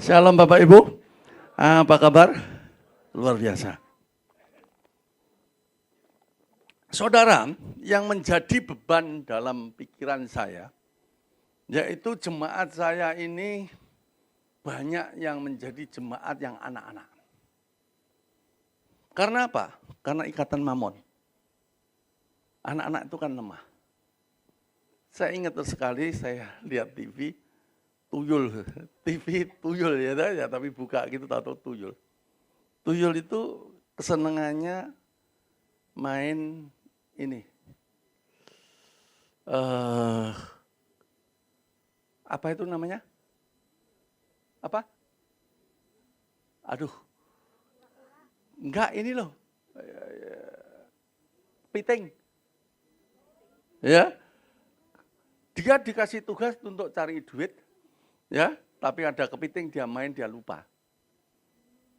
Shalom Bapak Ibu, apa kabar? Luar biasa. Saudara, yang menjadi beban dalam pikiran saya, yaitu jemaat saya ini banyak yang menjadi jemaat yang anak-anak. Karena apa? Karena ikatan mamon. Anak-anak itu kan lemah. Saya ingat sekali saya lihat TV, tuyul ya, tapi buka gitu tahu tuyul. Tuyul itu kesenangannya main ini. Apa itu namanya? Apa? Aduh. Enggak, ini loh. Piting. Ya. Dia dikasih tugas untuk cari duit. Ya, tapi ada kepiting dia main dia lupa.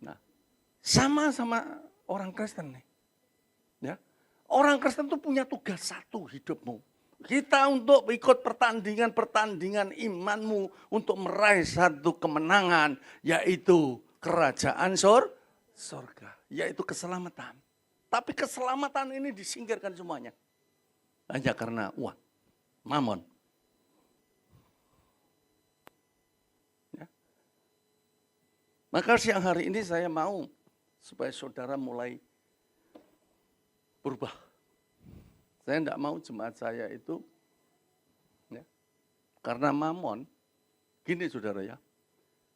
Nah, sama orang Kristen nih. Ya. Orang Kristen tuh punya tugas satu hidupmu. Kita untuk ikut pertandingan imanmu untuk meraih satu kemenangan, yaitu kerajaan surga, yaitu keselamatan. Tapi keselamatan ini disingkirkan semuanya. Hanya karena uang, mamon. Ya. Maka siang hari ini saya mau supaya saudara mulai berubah. Saya tidak mau jemaat saya itu, ya, karena mamon, gini saudara ya,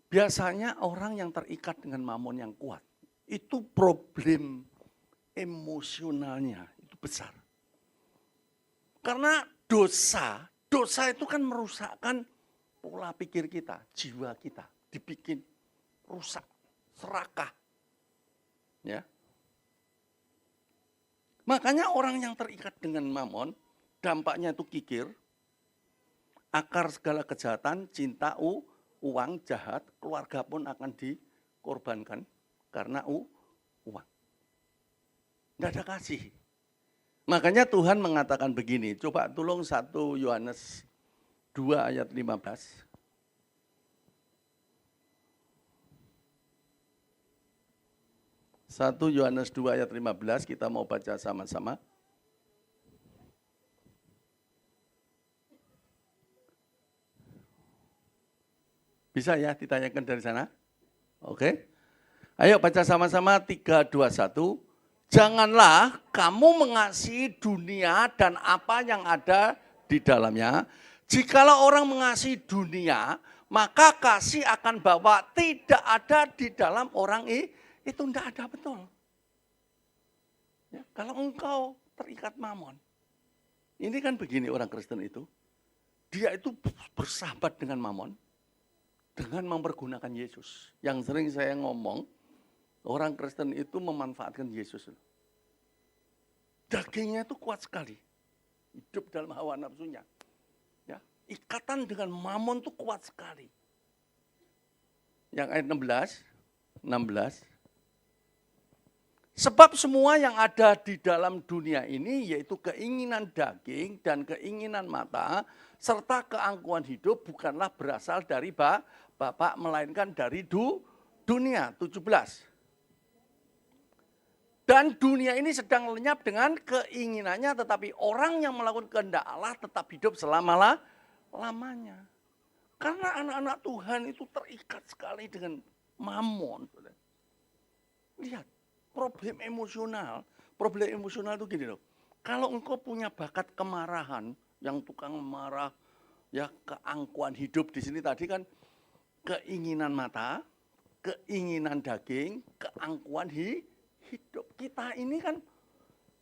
biasanya orang yang terikat dengan mamon yang kuat, itu problem emosionalnya itu besar. Karena dosa itu kan merusakkan pola pikir kita, jiwa kita, dibikin rusak, serakah. Ya. Makanya orang yang terikat dengan mamon, dampaknya itu kikir, akar segala kejahatan, cinta, uang, jahat, keluarga pun akan dikorbankan karena uang. Tidak ada kasih. Makanya Tuhan mengatakan begini, coba tolong 1 Yohanes 2 ayat 15. 1 Yohanes 2 ayat 15 kita mau baca sama-sama. Bisa ya ditanyakan dari sana? Oke. Ayo baca sama-sama 3, 2, 1. Janganlah kamu mengasihi dunia dan apa yang ada di dalamnya. Jikalau orang mengasihi dunia, maka kasih akan bahwa tidak ada di dalam orang itu tidak ada betul. Ya, kalau engkau terikat mamon, ini kan begini orang Kristen itu, dia itu bersahabat dengan mamon, dengan mempergunakan Yesus. Yang sering saya ngomong, orang Kristen itu memanfaatkan Yesus. Dagingnya itu kuat sekali, hidup dalam hawa nafsunya. Ya, ikatan dengan mamon itu kuat sekali. Yang ayat 16. Sebab semua yang ada di dalam dunia ini yaitu keinginan daging dan keinginan mata serta keangkuhan hidup bukanlah berasal dari Bapa melainkan dari dunia. 17. Dan dunia ini sedang lenyap dengan keinginannya, tetapi orang yang melakukan kehendak Allah tetap hidup selama-lamanya. Karena anak-anak Tuhan itu terikat sekali dengan mamon. Lihat. Problem emosional itu gini loh. Kalau engkau punya bakat kemarahan, yang tukang marah, ya keangkuhan hidup di sini tadi kan keinginan mata, keinginan daging, keangkuhan hidup. Kita ini kan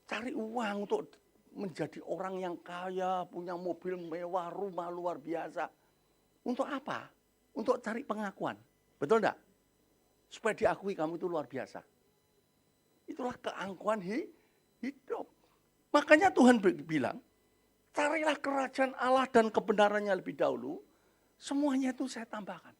cari uang untuk menjadi orang yang kaya, punya mobil mewah, rumah luar biasa. Untuk apa? Untuk cari pengakuan. Betul enggak? Supaya diakui kamu itu luar biasa. Itulah keangkuhan hidup. Makanya Tuhan bilang, carilah kerajaan Allah dan kebenarannya lebih dahulu, semuanya itu saya tambahkan.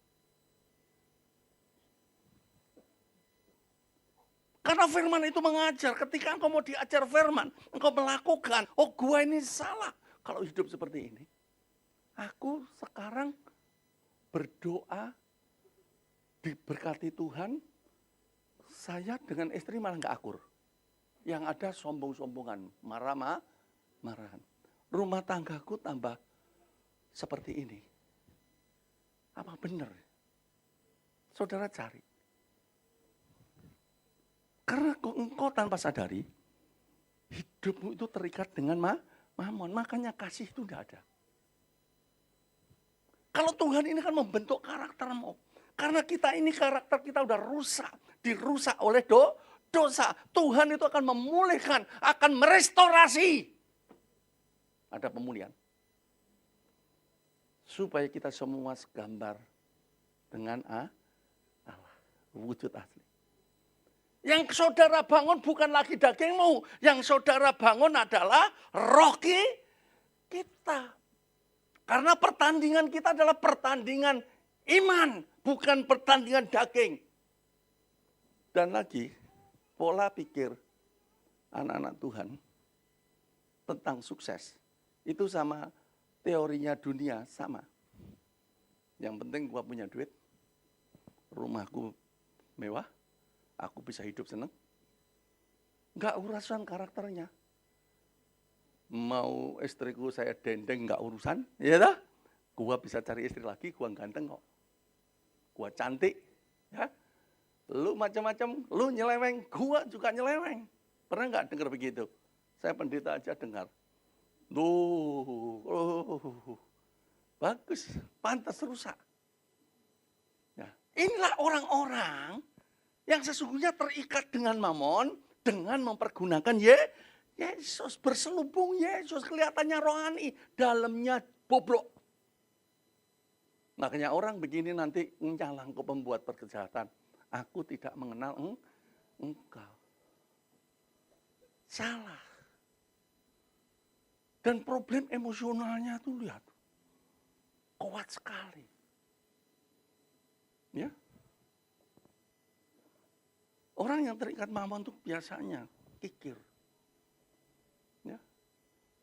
Karena firman itu mengajar, ketika engkau mau diajar firman, engkau melakukan, oh gua ini salah kalau hidup seperti ini. Aku sekarang berdoa diberkati Tuhan, saya dengan istri malah nggak akur. Yang ada sombong-sombongan, marah-marahan. Rumah tanggaku tambah seperti ini. Apa benar? Saudara cari. Karena engkau tanpa sadari, hidupmu itu terikat dengan mamon. Makanya kasih itu tidak ada. Kalau Tuhan ini kan membentuk karaktermu. Karena kita ini karakter kita udah rusak. Dirusak oleh dosa. Tuhan itu akan memulihkan, akan merestorasi. Ada pemulihan. Supaya kita semua segambar dengan Allah. Wujud asli. Yang saudara bangun bukan lagi dagingmu. Yang saudara bangun adalah roh kita. Karena pertandingan kita adalah pertandingan iman, bukan pertandingan daging. Dan lagi, pola pikir anak-anak Tuhan tentang sukses, itu sama teorinya dunia, sama. Yang penting gua punya duit, rumahku mewah, aku bisa hidup senang. Enggak urusan karakternya. Mau istriku saya dendeng enggak urusan, ya dah. Gua bisa cari istri lagi, gua ganteng kok. Gua cantik, ya. Lu macam-macam, lu nyeleweng, gua juga nyeleweng. Pernah enggak dengar begitu? Saya pendeta aja dengar. Bagus, pantas rusak. Ya, inilah orang-orang yang sesungguhnya terikat dengan mamon, dengan mempergunakan Yesus, berselubung Yesus, kelihatannya rohani, dalamnya bobrok. Makanya orang begini nanti nyalang ke pembuat kejahatan. Aku tidak mengenal engkau. Salah. Dan problem emosionalnya tuh lihat. Kuat sekali. Ya. Orang yang terikat mamon itu biasanya kikir. Ya.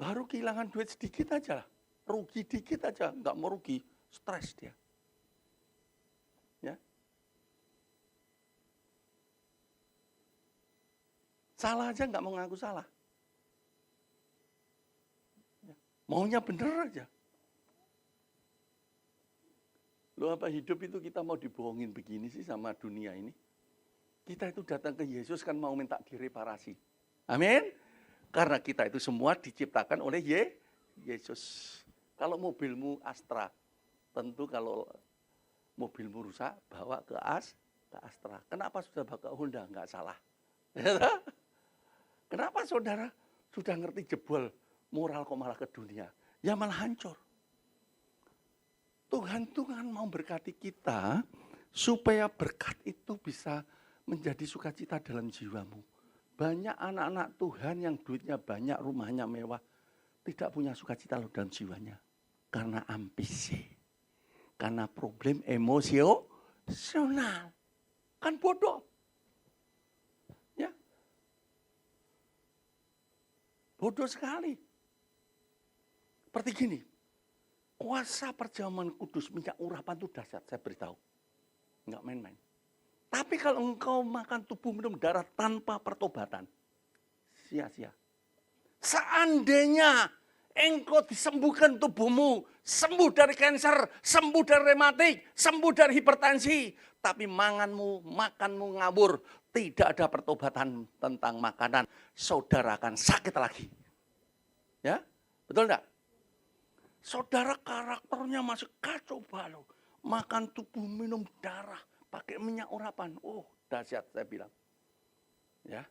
Baru kehilangan duit sedikit aja lah. Rugi dikit aja, enggak mau rugi, stres dia. Ya. Salah aja enggak mau ngaku salah. Ya. Maunya bener aja. Loh apa hidup itu kita mau dibohongin begini sih sama dunia ini? Kita itu datang ke Yesus kan mau minta direparasi. Amin. Karena kita itu semua diciptakan oleh Yesus. Kalau mobilmu Astra, tentu kalau mobilmu rusak, bawa ke Astra. Kenapa sudah bawa ke Honda? Enggak salah. Kenapa saudara sudah ngerti jebol moral kok malah ke dunia? Ya malah hancur. Tuhan mau berkati kita supaya berkat itu bisa menjadi sukacita dalam jiwamu. Banyak anak-anak Tuhan yang duitnya banyak, rumahnya mewah, tidak punya sukacita dalam jiwanya. Karena ambisi. Karena problem emosional. Kan bodoh. Ya. Bodoh sekali. Seperti gini. Kuasa perjamuan kudus minyak urapan itu dahsyat, saya beritahu. Enggak main-main. Tapi kalau engkau makan tubuh minum darah tanpa pertobatan, sia-sia. Seandainya engkau disembuhkan tubuhmu, sembuh dari kanker, sembuh dari rematik, sembuh dari hipertensi, tapi makanmu ngawur, tidak ada pertobatan tentang makanan, saudara akan sakit lagi. Ya, betul enggak? Saudara karakternya masih kacau balau. Makan tubuh minum darah. Pakai minyak urapan. Oh dahsyat saya bilang. Ya.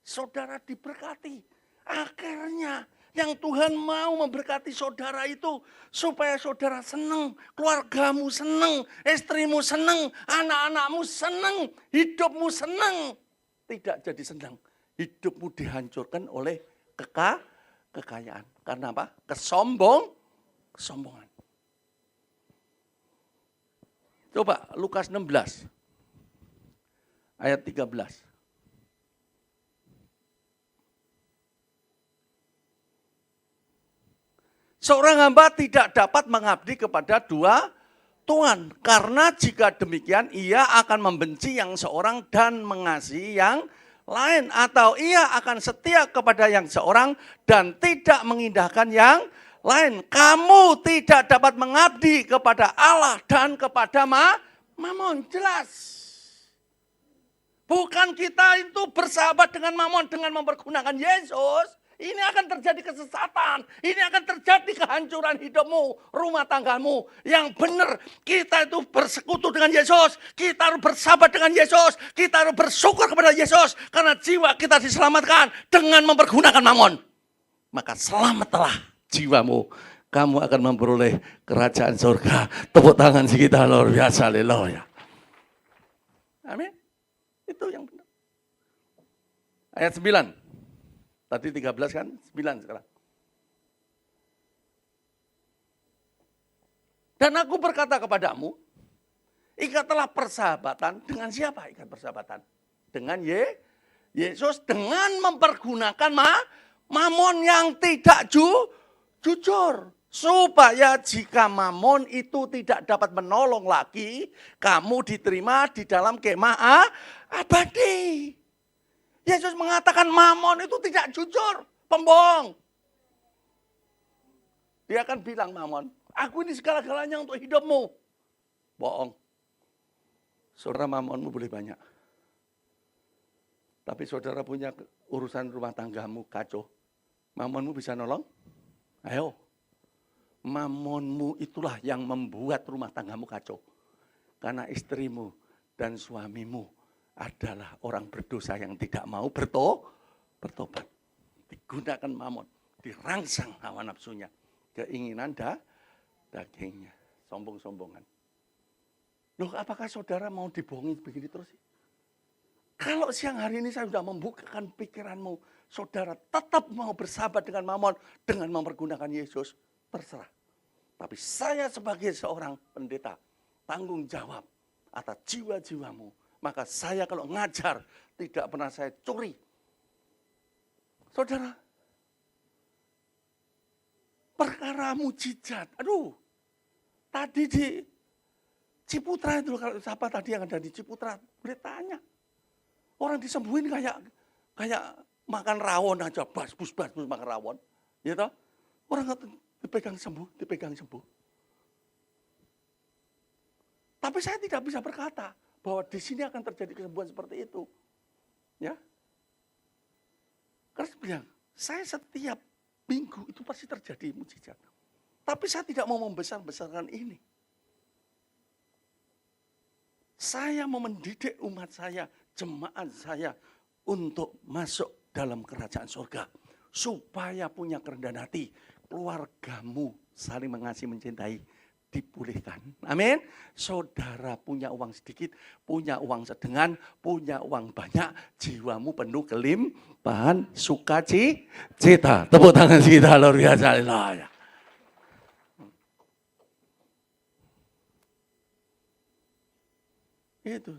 Saudara diberkati. Akhirnya yang Tuhan mau memberkati saudara itu. Supaya saudara senang. Keluargamu senang. Istrimu senang. Anak-anakmu senang. Hidupmu senang. Tidak jadi senang. Hidupmu dihancurkan oleh kekayaan. Karena apa? Kesombongan. Coba Lukas 16 ayat 13. Seorang hamba tidak dapat mengabdi kepada dua Tuhan. Karena jika demikian ia akan membenci yang seorang dan mengasihi yang lain. Atau ia akan setia kepada yang seorang dan tidak mengindahkan yang lain. Kamu tidak dapat mengabdi kepada Allah dan kepada Mamon. Jelas. Bukan kita itu bersahabat dengan Mamon dengan mempergunakan Yesus. Ini akan terjadi kesesatan. Ini akan terjadi kehancuran hidupmu, rumah tanggamu. Yang benar, kita itu bersekutu dengan Yesus. Kita harus bersahabat dengan Yesus. Kita harus bersyukur kepada Yesus. Karena jiwa kita diselamatkan dengan mempergunakan Mamon. Maka selamatlah jiwamu. Kamu akan memperoleh kerajaan surga. Tepuk tangan kita luar biasa. Haleluya. Amin. Itu yang benar. Ayat 9. Tadi 13 kan, 9 sekarang. Dan aku berkata kepadamu, ikatlah persahabatan dengan siapa ikat persahabatan? Dengan Yesus, dengan mempergunakan Mamon yang tidak jujur. Supaya jika Mamon itu tidak dapat menolong lagi, kamu diterima di dalam kemah abadi. Yesus mengatakan Mamon itu tidak jujur, pembohong. Dia akan bilang Mamon, aku ini segala-galanya untuk hidupmu. Bohong. Saudara, Mamonmu boleh banyak. Tapi saudara punya urusan rumah tanggamu kacau. Mamonmu bisa nolong? Ayo. Mamonmu itulah yang membuat rumah tanggamu kacau. Karena istrimu dan suamimu adalah orang berdosa yang tidak mau bertobat. Digunakan Mamon, dirangsang hawa nafsunya, keinginan dagingnya, sombong-sombongan. Loh, apakah saudara mau dibohongi begini terus sih? Kalau siang hari ini saya sudah membukakan pikiranmu, saudara tetap mau bersahabat dengan Mamon dengan mempergunakan Yesus, terserah. Tapi saya sebagai seorang pendeta, tanggung jawab atas jiwa-jiwamu. Maka saya kalau ngajar, tidak pernah saya curi. Saudara, perkara mujizat. Aduh, tadi di Ciputra itu, kalau siapa tadi yang ada di Ciputra, boleh tanya. Orang disembuhin kayak makan rawon aja, basbus makan rawon. Ya toh? Orang dipegang sembuh. Tapi saya tidak bisa berkata bahwa di sini akan terjadi kesembuhan seperti itu. Ya. Karena bilang, saya setiap minggu itu pasti terjadi mujizat. Tapi saya tidak mau membesar-besarkan ini. Saya mau mendidik umat saya, jemaat saya untuk masuk dalam kerajaan surga. Supaya punya kerendahan hati, keluargamu saling mengasihi, mencintai, dipulihkan. Amin. Saudara punya uang sedikit, punya uang sedengan, punya uang banyak, jiwamu penuh kelimpahan, sukacita. Tepuk tangan kita luar biasa. Haleluya. Itu.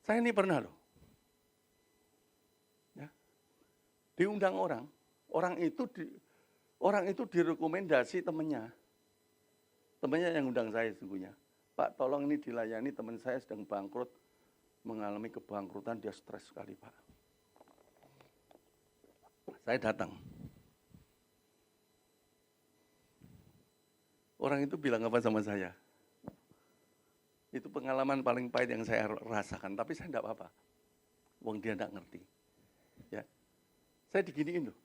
Saya ini pernah loh. Ya. Diundang orang itu direkomendasi temannya. Temannya yang undang saya sesungguhnya. Pak, tolong ini dilayani, teman saya sedang bangkrut, mengalami kebangkrutan, dia stres sekali, Pak. Saya datang. Orang itu bilang apa sama saya? Itu pengalaman paling pahit yang saya rasakan, tapi saya enggak apa-apa. Wong dia enggak ngerti. Ya. Saya diginiin loh.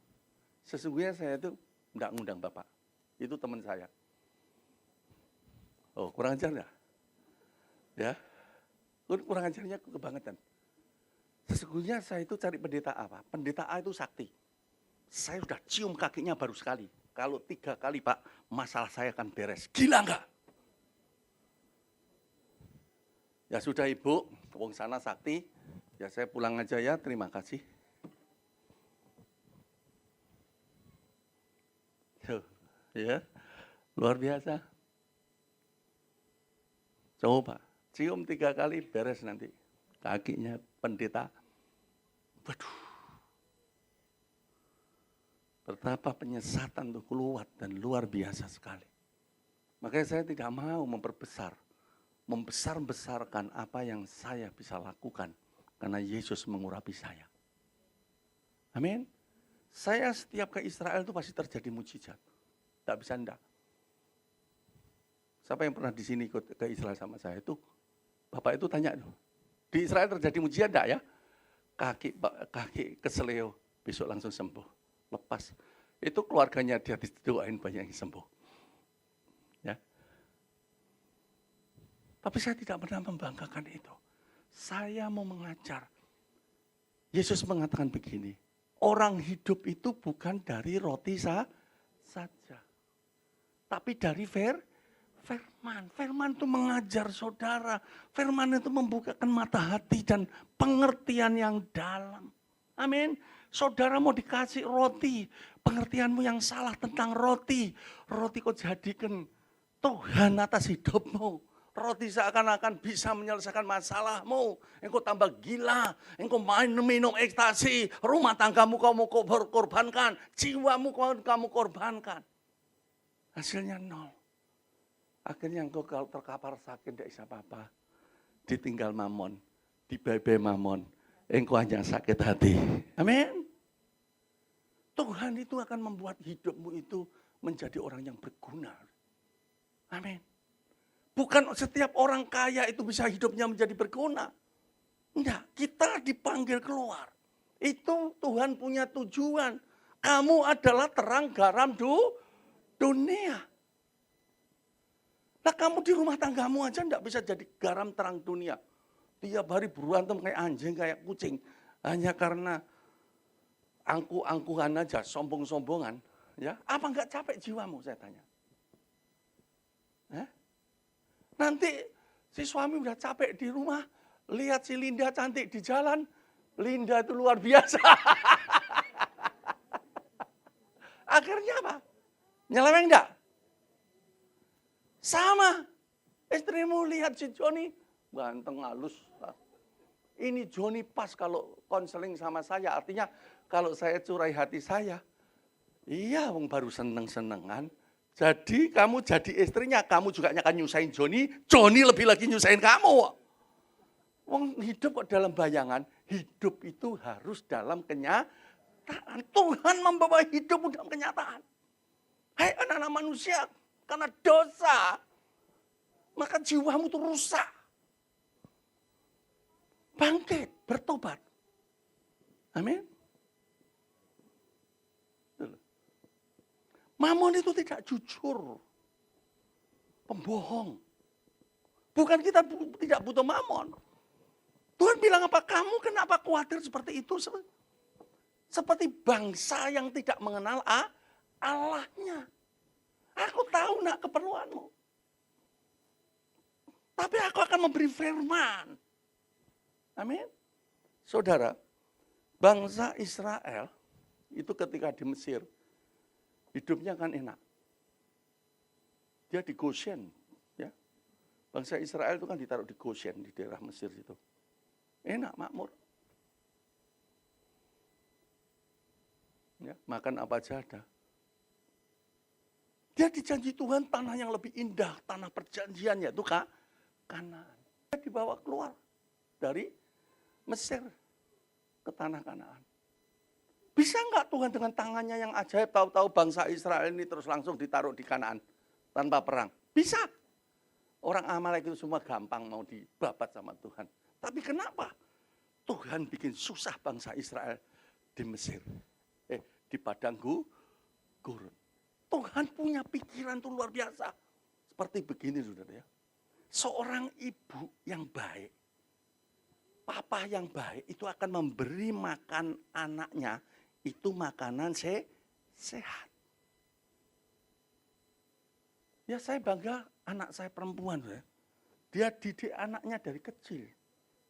Sesungguhnya saya itu enggak ngundang Bapak. Itu teman saya. Oh, kurang ajar ya? Ya. Kurang ajarnya kebangetan. Sesungguhnya saya itu cari pendeta apa? Pendeta A itu sakti. Saya sudah cium kakinya baru sekali. Kalau 3 kali, Pak, masalah saya akan beres. Gila enggak? Ya sudah Ibu, wong sana sakti. Ya saya pulang aja ya, terima kasih. Ya, luar biasa. Coba, cium 3 kali beres nanti. Kakinya pendeta. Waduh. Betapa penyesatan itu keluar dan luar biasa sekali. Makanya saya tidak mau membesar-besarkan apa yang saya bisa lakukan. Karena Yesus mengurapi saya. Amin. Saya setiap ke Israel itu pasti terjadi mujizat. Tidak bisa enggak. Siapa yang pernah di sini ikut ke Israel sama saya itu? Bapak itu tanya, di Israel terjadi mujizat enggak ya? Kaki keseleo, besok langsung sembuh. Lepas. Itu keluarganya dia didoain banyak yang sembuh. Ya. Tapi saya tidak pernah membanggakan itu. Saya mau mengajar. Yesus mengatakan begini, orang hidup itu bukan dari roti saja. Tapi dari firman. Firman itu mengajar saudara. Firman itu membukakan mata hati dan pengertian yang dalam. Amin. Saudara mau dikasih roti. Pengertianmu yang salah tentang roti. Roti kau jadikan Tuhan atas hidupmu. Roti seakan-akan bisa menyelesaikan masalahmu. Engkau tambah gila. Engkau minum ekstasi. Rumah tanggamu kamu korbankan. Jiwamu kamu korbankan. Hasilnya nol. Akhirnya engkau kalau terkapar sakit tidak bisa apa-apa. Ditinggal mamon. Dibebe mamon. Engkau hanya sakit hati. Amin. Tuhan itu akan membuat hidupmu itu menjadi orang yang berguna. Amin. Bukan setiap orang kaya itu bisa hidupnya menjadi berguna. Enggak, kita dipanggil keluar. Itu Tuhan punya tujuan. Kamu adalah terang garam dunia. Nah kamu di rumah tanggamu aja enggak bisa jadi garam terang dunia. Tiap hari berantem kayak anjing, kayak kucing. Hanya karena angkuh-angkuhan aja, sombong-sombongan. Ya, apa enggak capek jiwamu saya tanya? Nanti si suami udah capek di rumah, lihat si Linda cantik di jalan, Linda itu luar biasa. Akhirnya apa? Nyeleweng enggak? Sama. Istrimu lihat si Joni, ganteng halus. Ini Joni pas kalau konseling sama saya, artinya kalau saya curai hati saya, iya wong baru seneng-senengan. Jadi kamu jadi istrinya, kamu juga akan nyusahin Joni, Joni lebih lagi nyusahin kamu. Wong hidup kok dalam bayangan, hidup itu harus dalam kenyataan. Tuhan membawa hidupmu dalam kenyataan. Hai anak-anak manusia, karena dosa, maka jiwamu itu rusak. Bangkit, bertobat. Amin. Mamon itu tidak jujur. Pembohong. Bukan kita tidak butuh mamon. Tuhan bilang apa? Kamu kenapa khawatir seperti itu? Seperti bangsa yang tidak mengenal Allahnya. Aku tahu nak keperluanmu. Tapi aku akan memberi firman. Amin. Saudara, bangsa Israel itu ketika di Mesir, hidupnya kan enak. Dia di Goshen, ya. Bangsa Israel itu kan ditaruh di Goshen di daerah Mesir itu. Enak, makmur. Ya, makan apa aja ada. Dia dijanji Tuhan tanah yang lebih indah, tanah perjanjian yaitu Kanaan. Dia dibawa keluar dari Mesir ke tanah Kanaan. Bisa enggak Tuhan dengan tangannya yang ajaib tahu-tahu bangsa Israel ini terus langsung ditaruh di Kanaan tanpa perang? Bisa. Orang Amalek itu semua gampang mau dibabat sama Tuhan. Tapi kenapa Tuhan bikin susah bangsa Israel di Mesir? Di padang gurun. Tuhan punya pikiran itu luar biasa. Seperti begini saudara ya. Seorang ibu yang baik, papa yang baik itu akan memberi makan anaknya itu makanan sehat. Ya saya bangga anak saya perempuan. Ya. Dia didik anaknya dari kecil.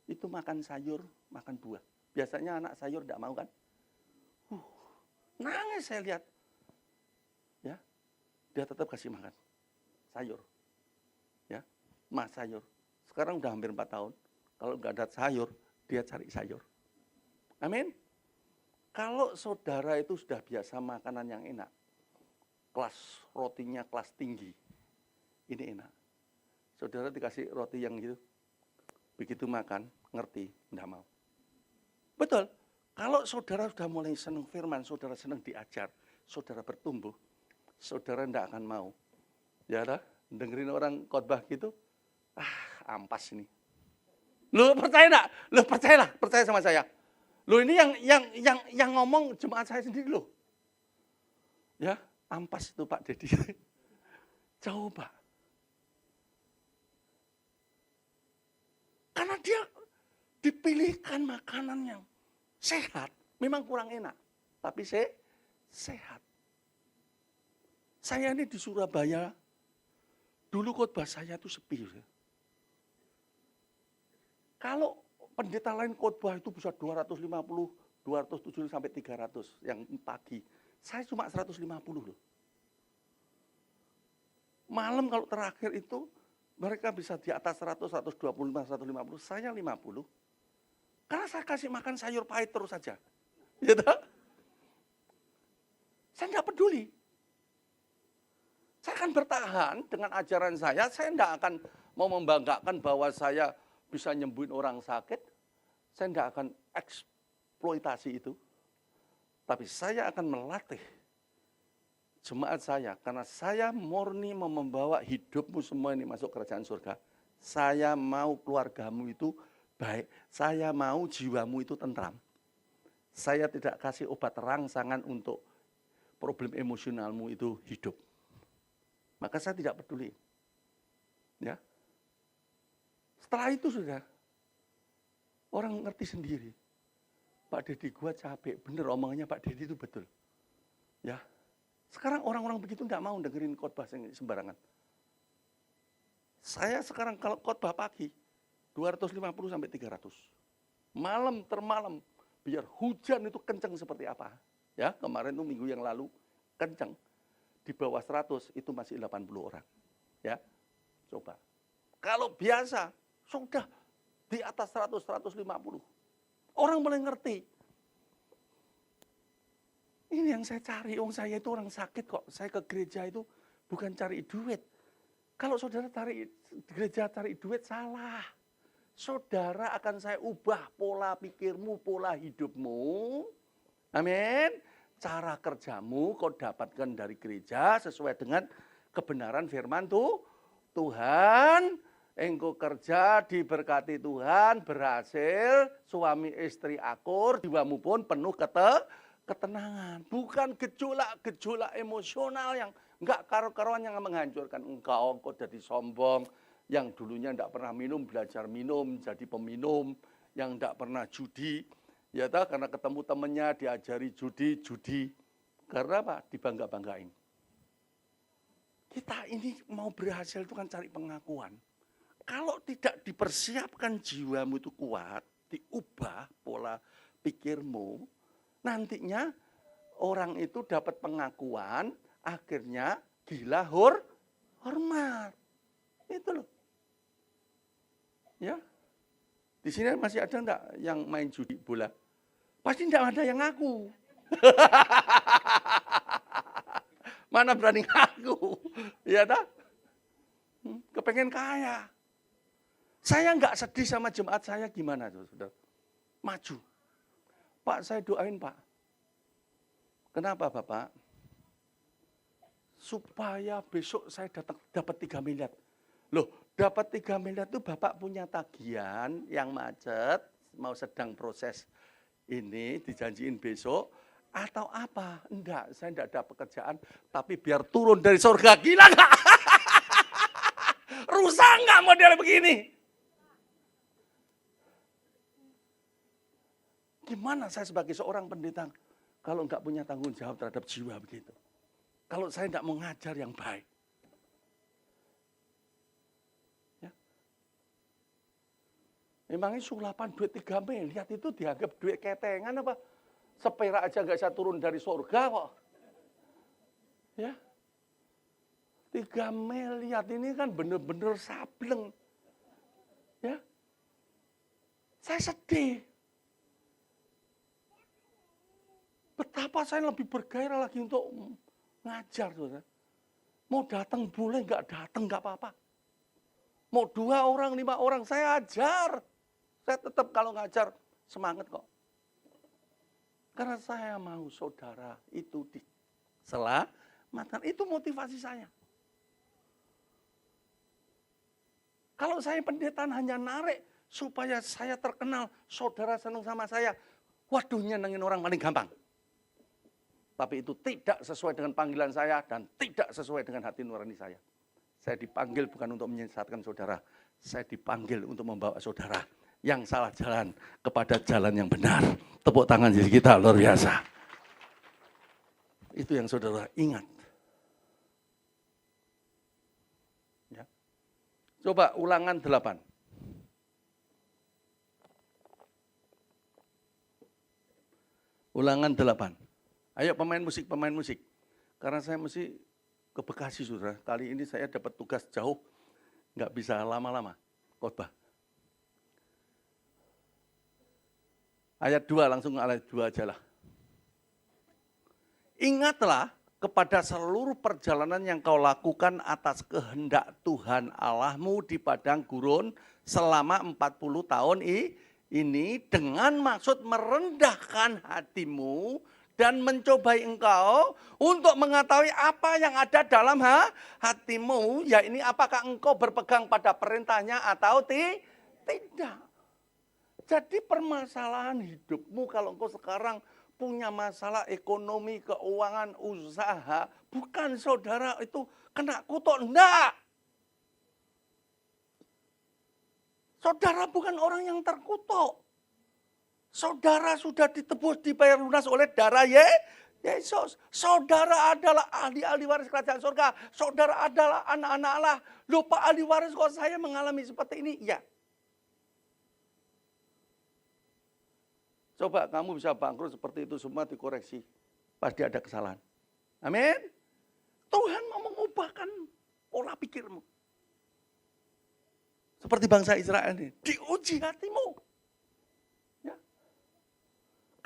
Itu makan sayur, makan buah. Biasanya anak sayur tidak mau kan? Nangis saya lihat. Ya, dia tetap kasih makan sayur. Ya, sayur. Sekarang udah hampir 4 tahun. Kalau nggak ada sayur, dia cari sayur. Amin. Kalau saudara itu sudah biasa makanan yang enak, kelas rotinya kelas tinggi, ini enak. Saudara dikasih roti yang gitu, begitu makan, ngerti, enggak mau. Betul, kalau saudara sudah mulai senang firman, saudara senang diajar, saudara bertumbuh, saudara enggak akan mau. Ya dah, dengerin orang khotbah gitu, ampas ini. Lu percaya enggak? Lu percayalah, percaya sama saya. Lu ini yang ngomong jemaat saya sendiri loh. Ya, ampas itu Pak Dedi. Coba. Karena dia dipilihkan makanan yang sehat. Memang kurang enak, tapi sehat. Saya ini di Surabaya, dulu khotbah saya itu sepi. Kalau pendeta lain khotbah itu bisa 250, 270 sampai 300 yang pagi. Saya cuma 150 loh. Malam kalau terakhir itu mereka bisa di atas 100, 125, 150, saya 50. Karena saya kasih makan sayur pahit terus saja. Gitu? Saya enggak peduli. Saya akan bertahan dengan ajaran saya enggak akan mau membanggakan bahwa saya bisa nyembuhin orang sakit. Saya enggak akan eksploitasi itu. Tapi saya akan melatih jemaat saya, karena saya murni mau membawa hidupmu semua ini masuk kerajaan surga. Saya mau keluargamu itu baik, saya mau jiwamu itu tentram. Saya tidak kasih obat rangsangan untuk problem emosionalmu itu hidup. Maka saya tidak peduli. Ya. Setelah itu sudah, orang ngerti sendiri. Pak Dedi gua capek, bener omongannya Pak Dedi itu betul. Ya. Sekarang orang-orang begitu enggak mau dengerin khotbah sembarangan. Saya sekarang kalau khotbah pagi 250 sampai 300. Malam termalam biar hujan itu kencang seperti apa. Ya, kemarin itu minggu yang lalu kencang. Di bawah 100 itu masih 80 orang. Ya. Coba. Kalau biasa sudah di atas 100, 150. Orang mulai ngerti. Ini yang saya cari, saya itu orang sakit kok. Saya ke gereja itu bukan cari duit. Kalau saudara gereja cari duit, salah. Saudara akan saya ubah pola pikirmu, pola hidupmu. Amin. Cara kerjamu kau dapatkan dari gereja sesuai dengan kebenaran firman Tuhan. Engkau kerja diberkati Tuhan, berhasil, suami istri akur, jiwamu pun penuh ketenangan, bukan gejolak-gejolak emosional yang enggak karu-karuan yang menghancurkan engkau jadi sombong, yang dulunya enggak pernah minum, belajar minum, jadi peminum, yang enggak pernah judi, ya tahu karena ketemu temannya diajari judi, karena apa? Dibangga-banggain. Kita ini mau berhasil itu kan cari pengakuan. Kalau tidak dipersiapkan jiwamu itu kuat, diubah pola pikirmu, nantinya orang itu dapat pengakuan, akhirnya gila hormat. Itu loh. Ya. Di sini masih ada enggak yang main judi bola? Pasti enggak ada yang ngaku. Mana berani ngaku? Ya tak? Kepengen kaya. Saya enggak sedih sama jemaat saya gimana tuh, Saudara? Maju. Pak, saya doain, Pak. Kenapa, Bapak? Supaya besok saya dapat 3 miliar. Loh, dapat 3 miliar itu Bapak punya tagihan yang macet, mau sedang proses ini, dijanjiin besok, atau apa? Enggak, saya enggak ada pekerjaan, tapi biar turun dari surga. Gila enggak? Rusak enggak model begini? Gimana saya sebagai seorang pendeta kalau enggak punya tanggung jawab terhadap jiwa begitu? Kalau saya enggak mau ngajar yang baik. Ya. Memangnya sulapan duit 3 miliar itu dianggap duit ketengan apa? Seperak aja enggak bisa turun dari surga kok. Ya. 3 miliar ini kan bener-bener sableng. Ya. Saya sedih. Betapa saya lebih bergairah lagi untuk ngajar, Saudara. Mau datang boleh, nggak datang nggak apa-apa. Mau 2 orang, 5 orang, saya ajar. Saya tetap kalau ngajar semangat kok. Karena saya mau saudara itu diselamatkan. Itu motivasi saya. Kalau saya pendeta hanya narik supaya saya terkenal, saudara senang sama saya, waduh nyenengin orang paling gampang. Tapi itu tidak sesuai dengan panggilan saya dan tidak sesuai dengan hati nurani saya. Saya dipanggil bukan untuk menyesatkan saudara. Saya dipanggil untuk membawa saudara yang salah jalan kepada jalan yang benar. Tepuk tangan jadi kita luar biasa. Itu yang saudara ingat. Ya. Coba Ulangan 8. Ulangan 8. Ayo pemain musik. Karena saya mesti ke Bekasi, saudara. Kali ini saya dapat tugas jauh, nggak bisa lama-lama khotbah. Ayat 2, langsung ayat 2 aja lah. Ingatlah kepada seluruh perjalanan yang kau lakukan atas kehendak Tuhan Allahmu di padang gurun selama 40 tahun ini dengan maksud merendahkan hatimu dan mencobai engkau untuk mengetahui apa yang ada dalam hatimu, ya ini apakah engkau berpegang pada perintahnya atau tidak. Jadi permasalahan hidupmu kalau engkau sekarang punya masalah ekonomi, keuangan, usaha, bukan saudara itu kena kutuk, enggak. Saudara bukan orang yang terkutuk. Saudara sudah ditebus, dibayar lunas oleh darah Yesus. Saudara adalah ahli-ahli waris kerajaan surga. Saudara adalah anak-anak Allah. Lupa ahli waris kok saya mengalami seperti ini? Ya. Coba kamu bisa bangkrut seperti itu semua dikoreksi. Pasti ada kesalahan. Amin. Tuhan mau mengubahkan pola pikirmu. Seperti bangsa Israel ini. Diuji hatimu.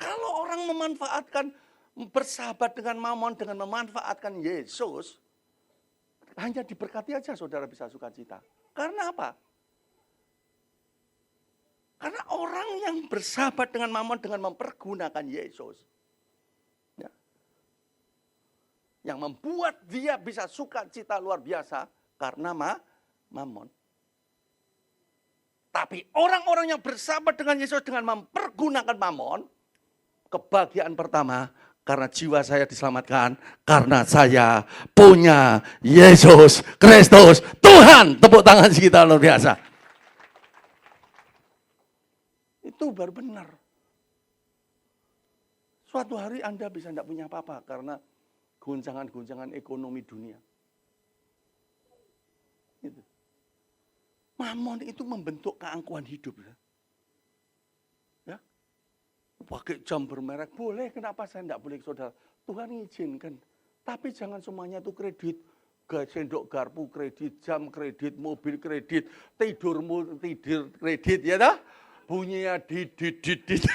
Kalau orang memanfaatkan, bersahabat dengan Mamon dengan memanfaatkan Yesus, hanya diberkati aja saudara bisa sukacita. Karena apa? Karena orang yang bersahabat dengan Mamon dengan mempergunakan Yesus, ya, yang membuat dia bisa sukacita luar biasa karena Mamon. Tapi orang-orang yang bersahabat dengan Yesus dengan mempergunakan Mamon, kebahagiaan pertama, karena jiwa saya diselamatkan, karena saya punya Yesus Kristus Tuhan. Tepuk tangan kita luar biasa. Itu baru benar. Suatu hari Anda bisa tidak punya apa-apa karena goncangan-goncangan ekonomi dunia. Itu. Mamon itu membentuk keangkuhan hidup. Pakai jam bermerek, boleh, kenapa saya tidak boleh saudara? Tuhan izinkan, tapi jangan semuanya itu kredit. Sendok garpu kredit, jam kredit, mobil kredit, tidur kredit, ya dah? Bunyinya didit.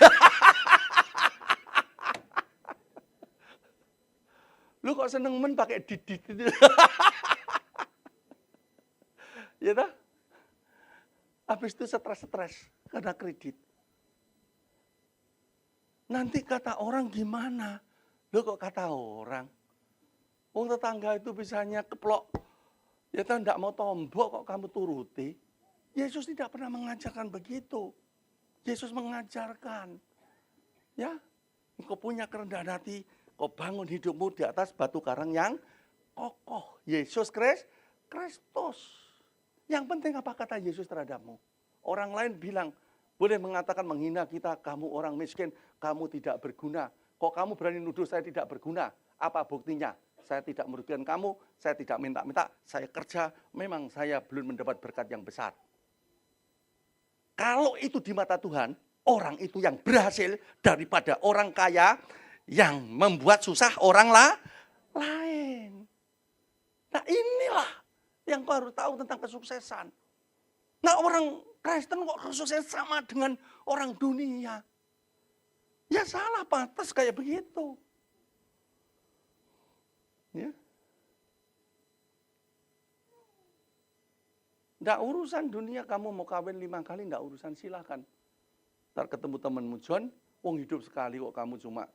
Lu kok seneng pakai didit itu? Ya dah? Habis itu stres karena kredit. Nanti kata orang gimana? Loh kok kata orang? Wong tetangga itu bisanya keplok. Ya kan enggak mau tombok kok kamu turuti. Yesus tidak pernah mengajarkan begitu. Yesus mengajarkan. Ya, engkau punya kerendahan hati, kau bangun hidupmu di atas batu karang yang kokoh. Yesus Kristus. Yang penting apa kata Yesus terhadapmu? Orang lain bilang, boleh mengatakan menghina kita, kamu orang miskin, kamu tidak berguna. Kok kamu berani nuduh saya tidak berguna? Apa buktinya? Saya tidak merugikan kamu, saya tidak minta-minta, saya kerja, memang saya belum mendapat berkat yang besar. Kalau itu di mata Tuhan, orang itu yang berhasil daripada orang kaya yang membuat susah orang lain. Nah inilah yang kau harus tahu tentang kesuksesan. Nah orang Kristen kok kesuksesan sama dengan orang dunia. Ya salah, pantas kayak begitu. Ya. Nggak urusan dunia, kamu mau kawin 5 kali, nggak urusan, silahkan. Ntar ketemu temenmu, John, wong hidup sekali kok kamu cuma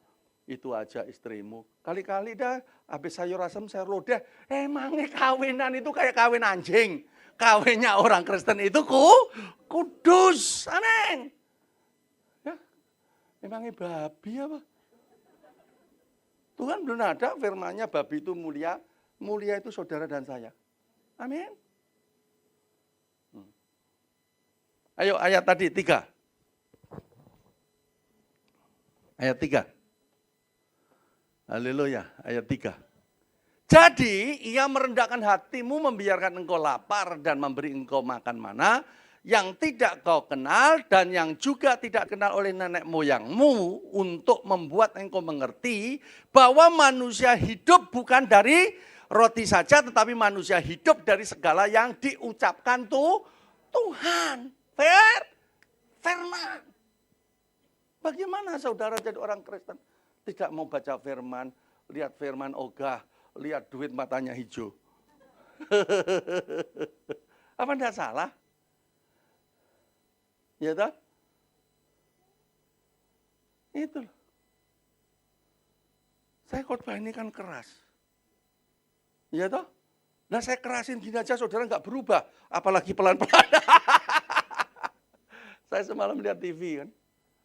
itu aja istrimu. Kali-kali dah, habis sayur asem, sayur lodeh, emangnya kawinan itu kayak kawin anjing. Kawinnya orang Kristen itu kudus, amin. Ya, emangnya babi apa? Tuhan belum ada firman-Nya babi itu mulia, mulia itu saudara dan saya. Amin. Ayo ayat tadi 3. Ayat 3. Haleluya, ayat 3. Jadi ia merendahkan hatimu, membiarkan engkau lapar dan memberi engkau makan mana yang tidak kau kenal dan yang juga tidak kenal oleh nenek moyangmu, untuk membuat engkau mengerti bahwa manusia hidup bukan dari roti saja, tetapi manusia hidup dari segala yang diucapkan Tuhan. Firman. Bagaimana saudara jadi orang Kristen tidak mau baca firman, lihat firman ogah, lihat duit matanya hijau. Apa enggak salah? Ya toh? Itu loh. Saya khotbah ini kan keras. Ya toh? Nah saya kerasin gini aja saudara nggak berubah, apalagi pelan-pelan. Saya semalam lihat TV kan,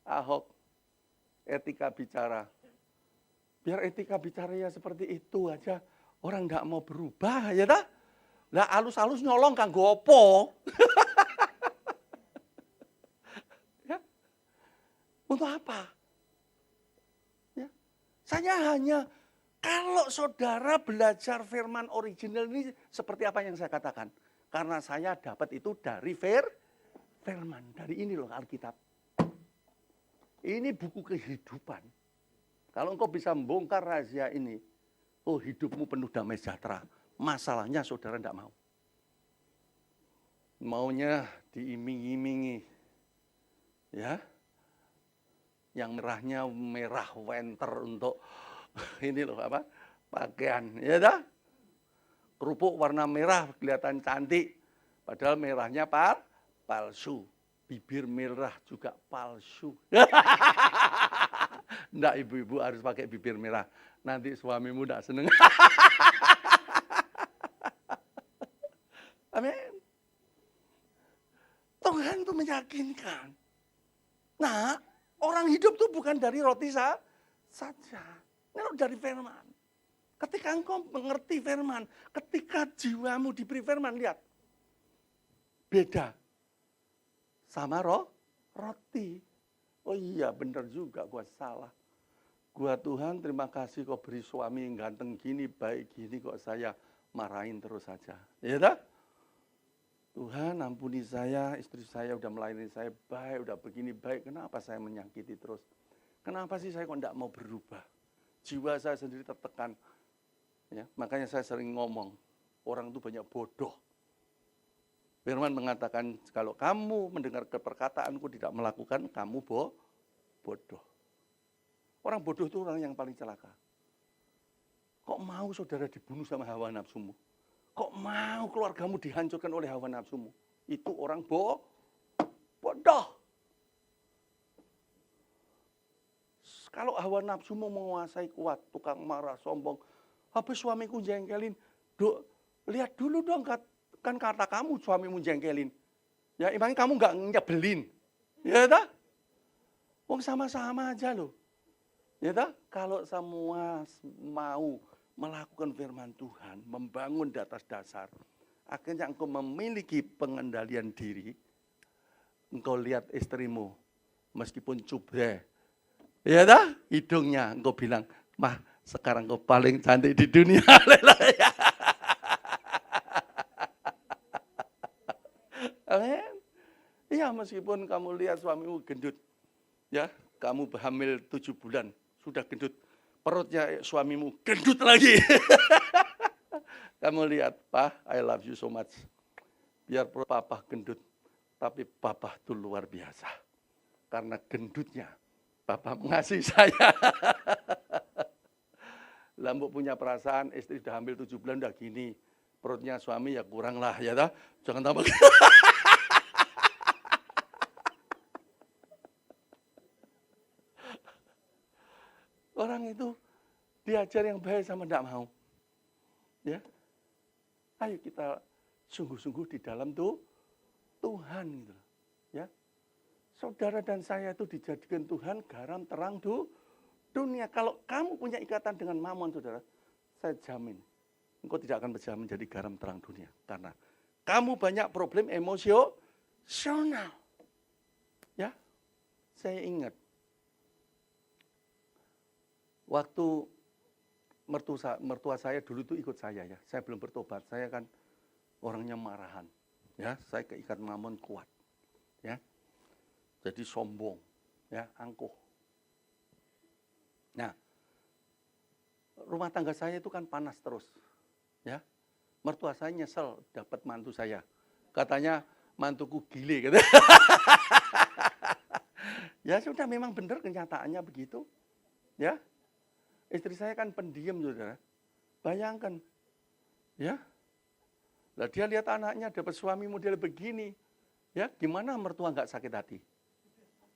Ahok, etika bicara. Biar etika bicara ya seperti itu aja, orang nggak mau berubah, ya dah. Lah alus-alus nyolong kanggo opo? Ya, untuk apa? Ya, saya hanya kalau saudara belajar firman original ini seperti apa yang saya katakan, karena saya dapat itu dari firman, dari ini loh Alkitab. Ini buku kehidupan. Kalau engkau bisa membongkar rahasia ini, oh hidupmu penuh damai sejahtera. Masalahnya saudara tidak mau. Maunya diiming-imingi. Ya. Yang merahnya merah winter untuk ini loh apa? Pakaian, ya dah. Kerupuk warna merah kelihatan cantik, padahal merahnya palsu. Bibir merah juga palsu. Nggak, ibu-ibu harus pakai bibir merah. Nanti suamimu nggak seneng. Amin. Tuhan itu meyakinkan. Nah, orang hidup itu bukan dari roti saja. Ini dari firman. Ketika engkau mengerti firman, ketika jiwamu diberi firman, lihat. Beda. Sama roti. Oh iya benar juga, gua salah. Gua Tuhan terima kasih kau beri suami yang ganteng gini, baik gini, kok saya marahin terus saja. Ya tak? Tuhan ampuni saya, istri saya udah melayani saya baik, udah begini baik, kenapa saya menyakiti terus? Kenapa sih saya kok enggak mau berubah? Jiwa saya sendiri tertekan. Ya, makanya saya sering ngomong, orang itu banyak bodoh. Firman mengatakan, kalau kamu mendengar perkataanku tidak melakukan, kamu bodoh. Orang bodoh itu orang yang paling celaka. Kok mau saudara dibunuh sama hawa nafsumu? Kok mau keluargamu dihancurkan oleh hawa nafsumu? Itu orang bodoh. Kalau hawa nafsumu menguasai kuat, tukang marah, sombong, habis suamiku jengkelin, lihat dulu dong, kan kata kamu suamimu jengkelin. Ya emangnya kamu nggak nyebelin. Ya tak? Wong sama-sama aja loh. Ya tak? Kalau semua mau melakukan firman Tuhan, membangun di atas dasar, akhirnya engkau memiliki pengendalian diri. Engkau lihat istrimu, meskipun cubre, ya tak? Hidungnya engkau bilang, mah sekarang engkau paling cantik di dunia. Amin. Iya, meskipun kamu lihat suamimu gendut, ya, kamu hamil 7 bulan, sudah gendut, perutnya suamimu gendut lagi. Kamu lihat, Pak, I love you so much. Biar perut papa gendut, tapi papa itu luar biasa. Karena gendutnya, papa mengasihi saya. Lambuk punya perasaan, istri udah hamil 7 bulan, udah gini, perutnya suami ya kurang lah ya toh. Jangan tambah. Orang itu diajar yang baik sama tidak mau. Ya. Ayo kita sungguh-sungguh di dalam Tuhan gitu. Ya. Saudara dan saya itu dijadikan Tuhan garam terang dunia. Kalau kamu punya ikatan dengan mamon, saudara, saya jamin engkau tidak akan bisa menjadi garam terang dunia. Karena kamu banyak problem emosional. Ya, saya ingat waktu mertua saya dulu itu ikut saya ya. Saya belum bertobat. Saya kan orangnya marahan. Ya, saya keikat mamon kuat. Ya. Jadi sombong, ya, angkuh. Nah, rumah tangga saya itu kan panas terus. Ya. Mertua saya nyesel dapat mantu saya. Katanya mantuku gile gitu. Ya sudah, memang benar kenyataannya begitu. Ya. Istri saya kan pendiam, saudara. Bayangkan. Ya. Lah dia lihat anaknya dapat suami model begini. Ya, gimana mertua nggak sakit hati?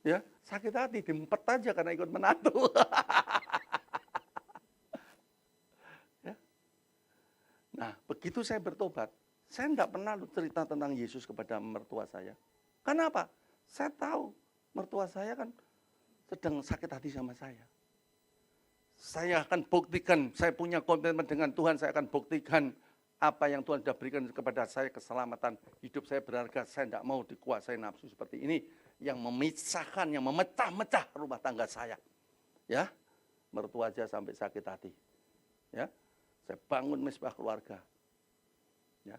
Ya, sakit hati, diempet aja karena ikut menantu. Ya. Nah, begitu saya bertobat, saya tidak pernah cerita tentang Yesus kepada mertua saya. Kenapa? Saya tahu mertua saya kan sedang sakit hati sama saya. Saya akan buktikan, saya punya komitmen dengan Tuhan, saya akan buktikan apa yang Tuhan sudah berikan kepada saya, keselamatan. Hidup saya berharga, saya tidak mau dikuasai nafsu seperti ini. Yang memisahkan, yang memecah-mecah rumah tangga saya. Ya, mertua aja sampai sakit hati. Ya, saya bangun Misbah Keluarga. Ya,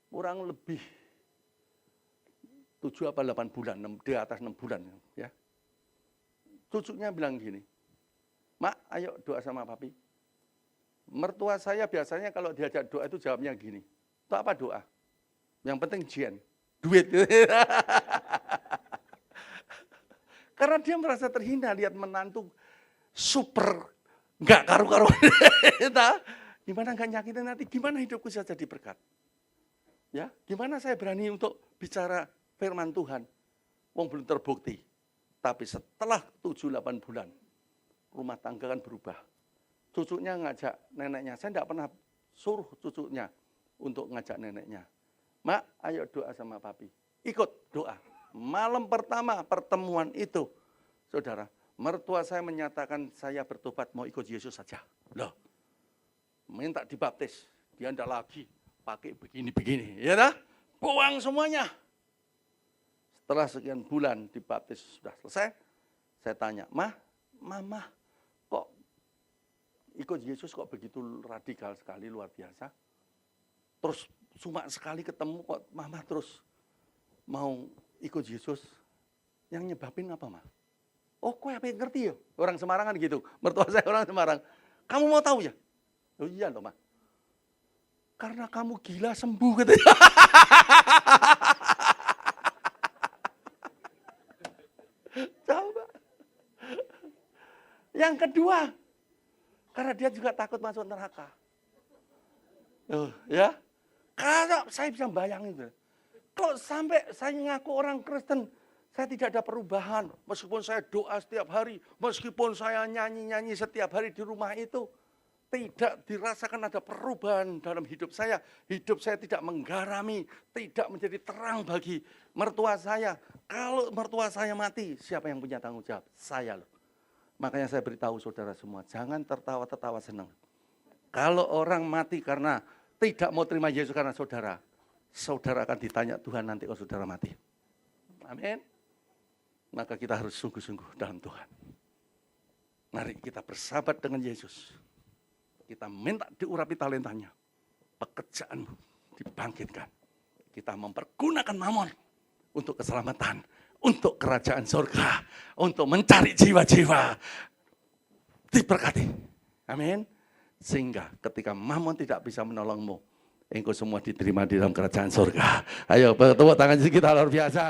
kurang lebih 7 apa 8 bulan, di atas 6 bulan. Ya. Cucunya bilang gini, Mak, ayo doa sama papi. Mertua saya biasanya kalau diajak doa itu jawabnya gini, itu apa doa? Yang penting jian, duit. Karena dia merasa terhina lihat menantu super nggak karu-karuan. Gimana nggak nyakitin hati? Gimana hidupku bisa jadi berkat? Ya, gimana saya berani untuk bicara firman Tuhan? Wong belum terbukti. Tapi setelah 7-8 bulan, rumah tangga kan berubah. Cucunya ngajak neneknya. Saya tidak pernah suruh cucunya untuk ngajak neneknya. Mak, ayo doa sama papi. Ikut doa. Malam pertama pertemuan itu, saudara, mertua saya menyatakan saya bertobat mau ikut Yesus saja. Loh, minta dibaptis. Dia tidak lagi pakai begini-begini. Ya dah, buang semuanya. Setelah sekian bulan dibaptis sudah selesai, saya tanya, Mama, kok ikut Yesus kok begitu radikal sekali, luar biasa. Terus cuma sekali ketemu kok Mama terus mau ikut Yesus. Yang nyebabin apa, Ma? Oh, kok apa yang ngerti ya? Orang Semarang kan gitu. Mertua saya orang Semarang. Kamu mau tahu ya? Oh iya loh, Ma. Karena kamu gila sembuh katanya. Coba. Yang kedua, karena dia juga takut masuk neraka. Ya. Kalau saya bisa bayangin, kalau sampai saya ngaku orang Kristen, saya tidak ada perubahan. Meskipun saya doa setiap hari, meskipun saya nyanyi-nyanyi setiap hari di rumah itu, tidak dirasakan ada perubahan dalam hidup saya. Hidup saya tidak menggarami, tidak menjadi terang bagi mertua saya. Kalau mertua saya mati, siapa yang punya tanggung jawab? Saya loh. Makanya saya beritahu saudara semua, jangan tertawa-tertawa senang. Kalau orang mati karena tidak mau terima Yesus karena saudara, saudara akan ditanya Tuhan nanti kalau saudara mati. Amin. Maka kita harus sungguh-sungguh dalam Tuhan. Mari kita bersahabat dengan Yesus. Kita minta diurapi talentanya. Pekerjaanmu dibangkitkan. Kita mempergunakan mamon untuk keselamatan, untuk kerajaan surga, untuk mencari jiwa-jiwa. Diberkati. Amin. Sehingga ketika mamon tidak bisa menolongmu, engkau semua diterima di dalam kerajaan surga. Ayo, tepuk tangan kita luar biasa.